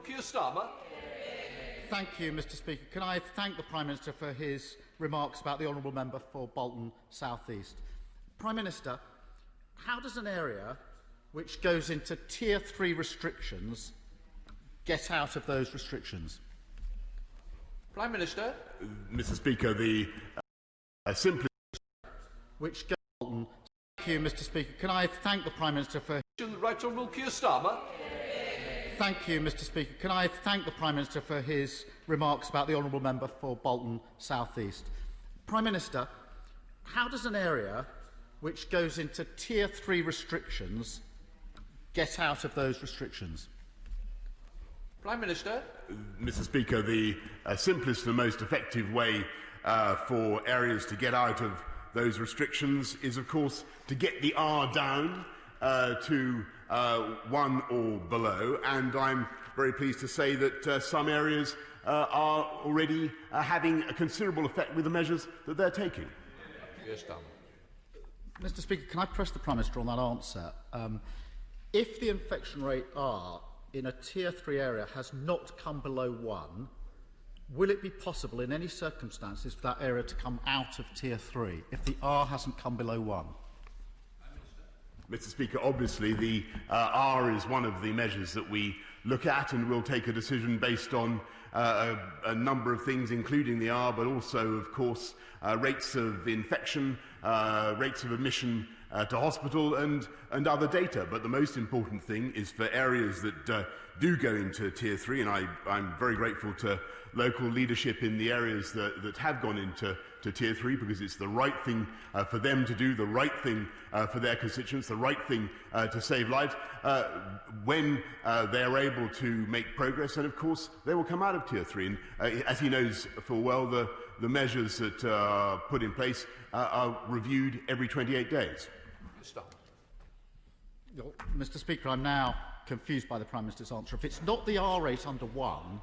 Keir Starmer. Thank you, Mr Speaker. Can I thank the Prime Minister for his remarks about the honourable member for Bolton South East. Prime Minister, how does an area which goes into Tier 3 restrictions get out of those restrictions? Prime Minister. Mr Speaker, the simplest... Which goes to Bolton. Thank you, Mr Speaker. Can I thank the Prime Minister for... Right Honourable Keir Starmer. Thank you, Mr Speaker. Can I thank the Prime Minister for his remarks about the honourable member for Bolton South East. Prime Minister, how does an area which goes into Tier 3 restrictions get out of those restrictions? Prime Minister. Mr Speaker, the simplest and most effective way for areas to get out of those restrictions is, of course, to get the R down to 1 or below, and I'm very pleased to say that some areas are already having a considerable effect with the measures that they're taking. Yes, Mr Speaker, can I press the Prime Minister on that answer? If the infection rate R in a Tier 3 area has not come below 1, will it be possible in any circumstances for that area to come out of Tier 3 if the R hasn't come below 1? Mr Speaker, obviously the R is one of the measures that we look at, and we'll take a decision based on a number of things, including the R, but also, of course, rates of infection, rates of admission to hospital, and other data. But the most important thing is for areas that do go into Tier 3, and I'm very grateful to local leadership in the areas that have gone into Tier 3, because it's the right thing for them to do, the right thing for their constituents, the right thing to save lives. When they are able to make progress, and of course they will come out of Tier 3. And as he knows full well, the measures that are put in place are reviewed every 28 days. Stop. Mr Speaker, I'm now confused by the Prime Minister's answer. If it's not the R rate under 1,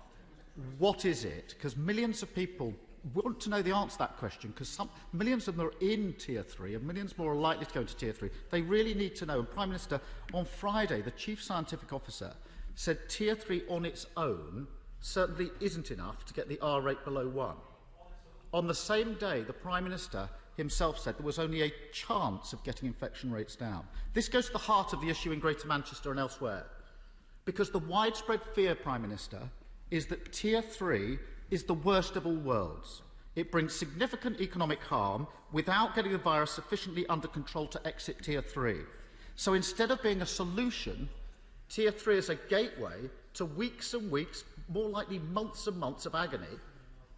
what is it? Because millions of people want to know the answer to that question, because millions of them are in Tier 3 and millions more are likely to go into Tier 3. They really need to know. And Prime Minister, on Friday, the Chief Scientific Officer said Tier 3 on its own certainly isn't enough to get the R rate below 1. On the same day, the Prime Minister himself said there was only a chance of getting infection rates down. This goes to the heart of the issue in Greater Manchester and elsewhere, because the widespread fear, Prime Minister, is that Tier 3 is the worst of all worlds. It brings significant economic harm without getting the virus sufficiently under control to exit Tier 3. So instead of being a solution, Tier 3 is a gateway to weeks and weeks, more likely months and months of agony,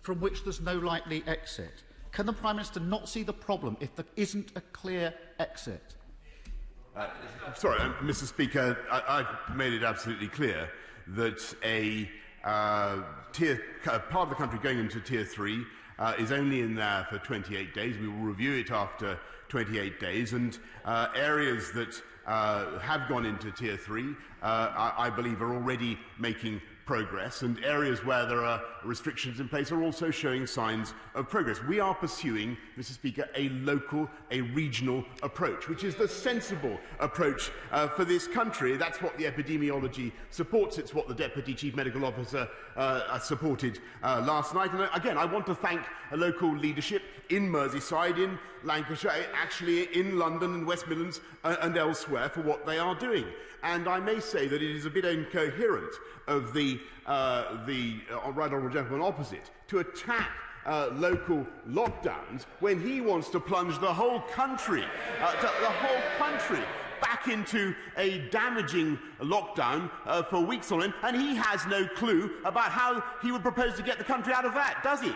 from which there's no likely exit. Can the Prime Minister not see the problem if there isn't a clear exit? Sorry, Mr Speaker, I've made it absolutely clear that a part of the country going into Tier 3 is only in there for 28 days. We will review it after 28 days, and areas that have gone into Tier 3, I believe, are already making progress, and areas where there are restrictions in place are also showing signs of progress. We are pursuing, Mr Speaker, a local, a regional approach, which is the sensible approach for this country. That's what the epidemiology supports. It's what the Deputy Chief Medical Officer supported last night. And again, I want to thank a local leadership in Merseyside, in Lancashire, actually in London and West Midlands and elsewhere for what they are doing. And I may say that it is a bit incoherent of the right honourable gentleman opposite to attack local lockdowns when he wants to plunge the whole country, back into a damaging lockdown for weeks on end, and he has no clue about how he would propose to get the country out of that, does he?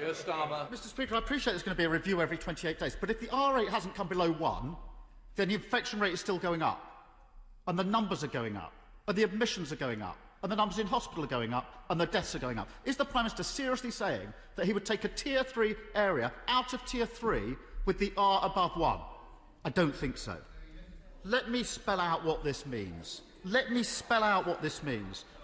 Yes, Starmer. Mr Speaker, I appreciate there's going to be a review every 28 days, but if the R rate hasn't come below 1, then the infection rate is still going up, and the numbers are going up, and the admissions are going up, and the numbers in hospital are going up, and the deaths are going up. Is the Prime Minister seriously saying that he would take a Tier 3 area out of Tier 3 with the R above 1? I don't think so. Let me spell out what this means.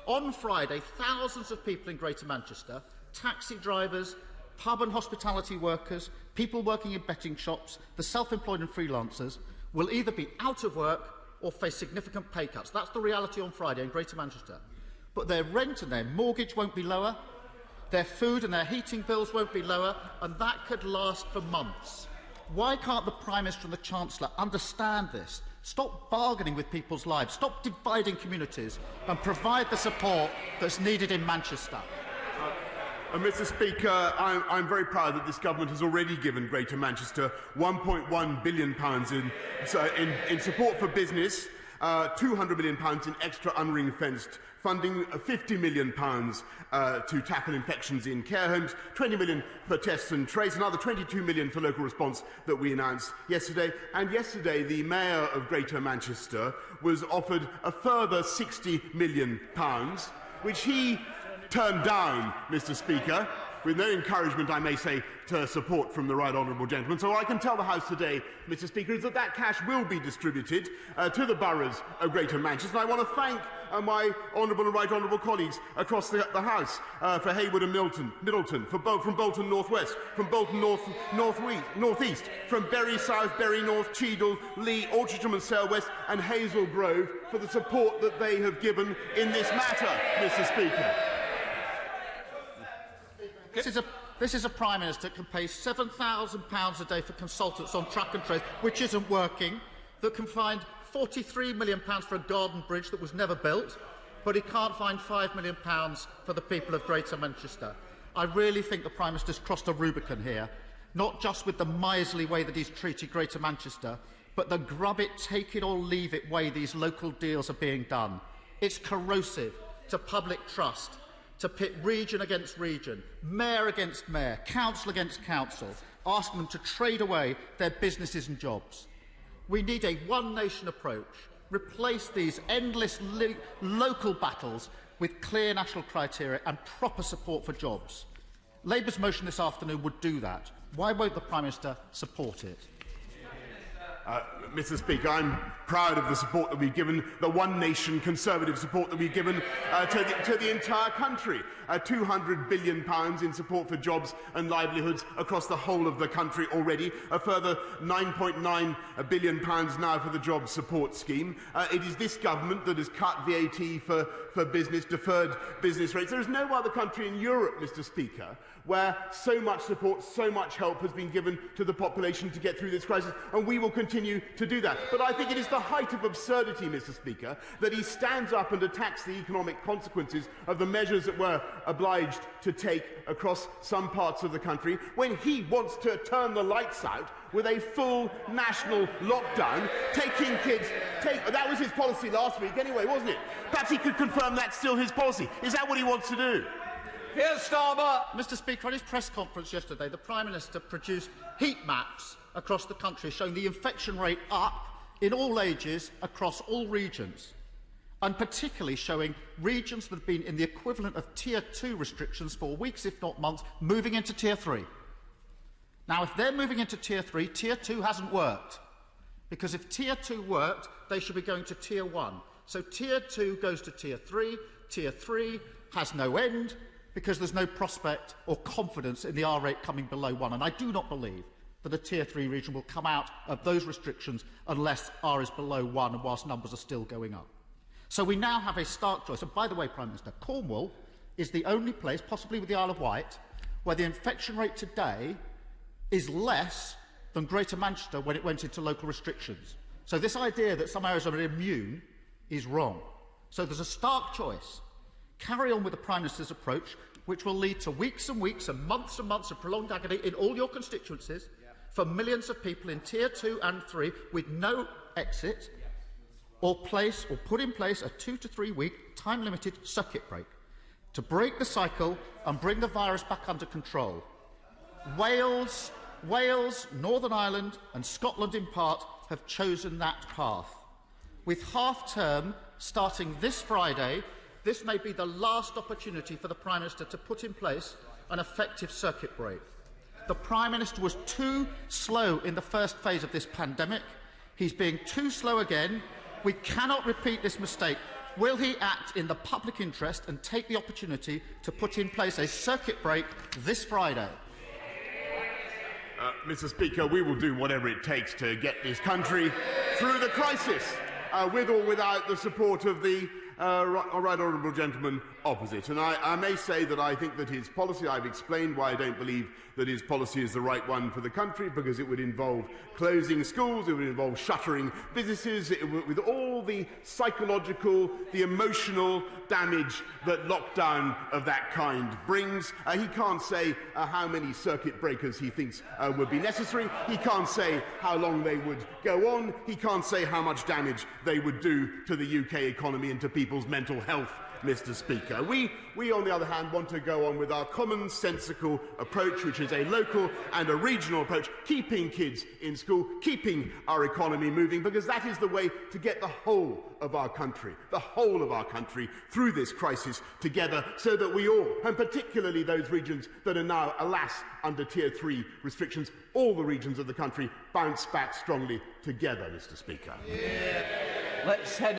On Friday, thousands of people in Greater Manchester, taxi drivers, pub and hospitality workers, people working in betting shops, the self-employed and freelancers, will either be out of work or face significant pay cuts. That's the reality on Friday in Greater Manchester. but their rent and their mortgage won't be lower, their food and their heating bills won't be lower, and that could last for months. Why can't the Prime Minister and the Chancellor understand this? Stop bargaining with people's lives, stop dividing communities, and provide the support that's needed in Manchester. Mr. Speaker, I'm very proud that this government has already given Greater Manchester £1.1 billion in support for business, £200 million in extra unring-fenced funding, £50 million to tackle infections in care homes, £20 million for tests and trace, another £22 million for local response that we announced yesterday. And yesterday, the Mayor of Greater Manchester was offered a further £60 million, which he turned down, Mr. Speaker, with no encouragement, I may say, to support from the right honourable gentleman. So I can tell the House today, Mr. Speaker, is that that cash will be distributed to the boroughs of Greater Manchester. And I want to thank my honourable and right honourable colleagues across the House for Haywood and Middleton, from Bolton North West, from Bolton North East, from Bury South, Bury North, Cheadle, Lee, Orchardsham and Sale West, and Hazel Grove for the support that they have given in this matter, Mr. Speaker. This is a Prime Minister that can pay £7,000 a day for consultants on track and trace, which isn't working, that can find £43 million for a garden bridge that was never built, but he can't find £5 million for the people of Greater Manchester. I really think the Prime Minister's crossed a Rubicon here, not just with the miserly way that he's treated Greater Manchester, but the grub it, take it or leave it way these local deals are being done. It's corrosive to public trust, to pit region against region, mayor against mayor, council against council, asking them to trade away their businesses and jobs. We need a one-nation approach. Replace these endless local battles with clear national criteria and proper support for jobs. Labour's motion this afternoon would do that. Why won't the Prime Minister support it? Mr. Speaker, I'm proud of the support that we've given, the one nation Conservative support that we've given to the entire country. £200 billion in support for jobs and livelihoods across the whole of the country already. A further £9.9 billion now for the Job Support Scheme. It is this government that has cut VAT for business, deferred business rates. There is no other country in Europe, Mr. Speaker, where so much support, so much help has been given to the population to get through this crisis, and we will continue to do that. But I think it is the height of absurdity, Mr. Speaker, that he stands up and attacks the economic consequences of the measures that we're obliged to take across some parts of the country when he wants to turn the lights out with a full national lockdown, taking kids... that was his policy last week anyway, wasn't it? Perhaps he could confirm that's still his policy. Is that what he wants to do? Here's Starmer. Mr. Speaker, at his press conference yesterday, the Prime Minister produced heat maps across the country showing the infection rate up in all ages across all regions, and particularly showing regions that have been in the equivalent of Tier 2 restrictions for weeks, if not months, moving into Tier 3. Now, if they're moving into Tier 3, Tier 2 hasn't worked. Because if Tier 2 worked, they should be going to Tier 1. So Tier 2 goes to Tier 3. Tier 3 has no end because there's no prospect or confidence in the R rate coming below 1. And I do not believe that a Tier 3 region will come out of those restrictions unless R is below 1 and whilst numbers are still going up. So we now have a stark choice. And by the way, Prime Minister, Cornwall is the only place, possibly with the Isle of Wight, where the infection rate today is less than Greater Manchester when it went into local restrictions. So this idea that some areas are immune is wrong. So there's a stark choice. Carry on with the Prime Minister's approach, which will lead to weeks and weeks and months of prolonged agony in all your constituencies for millions of people in Tier 2 and 3 with no exit, or put in place a 2 to 3 week time-limited circuit break to break the cycle and bring the virus back under control. Wales, Northern Ireland and Scotland in part have chosen that path. With half-term starting this Friday, this may be the last opportunity for the Prime Minister to put in place an effective circuit break. The Prime Minister was too slow in the first phase of this pandemic. He's being too slow again. We cannot repeat this mistake. Will he act in the public interest and take the opportunity to put in place a circuit break this Friday? Mr. Speaker, we will do whatever it takes to get this country through the crisis, with or without the support of the right honourable gentleman opposite. And I may say that I think that his policy, I've explained why I don't believe that his policy is the right one for the country, because it would involve closing schools, it would involve shuttering businesses, with all the psychological, the emotional damage that lockdown of that kind brings. He can't say how many circuit breakers he thinks would be necessary. He can't say how long they would go on. He can't say how much damage they would do to the UK economy and to people's mental health, Mr. Speaker. We, on the other hand, want to go on with our commonsensical approach, which is a local and a regional approach, keeping kids in school, keeping our economy moving, because that is the way to get the whole of our country through this crisis together, so that we all, and particularly those regions that are now, alas, under Tier 3 restrictions, all the regions of the country bounce back strongly together, Mr. Speaker. Let's head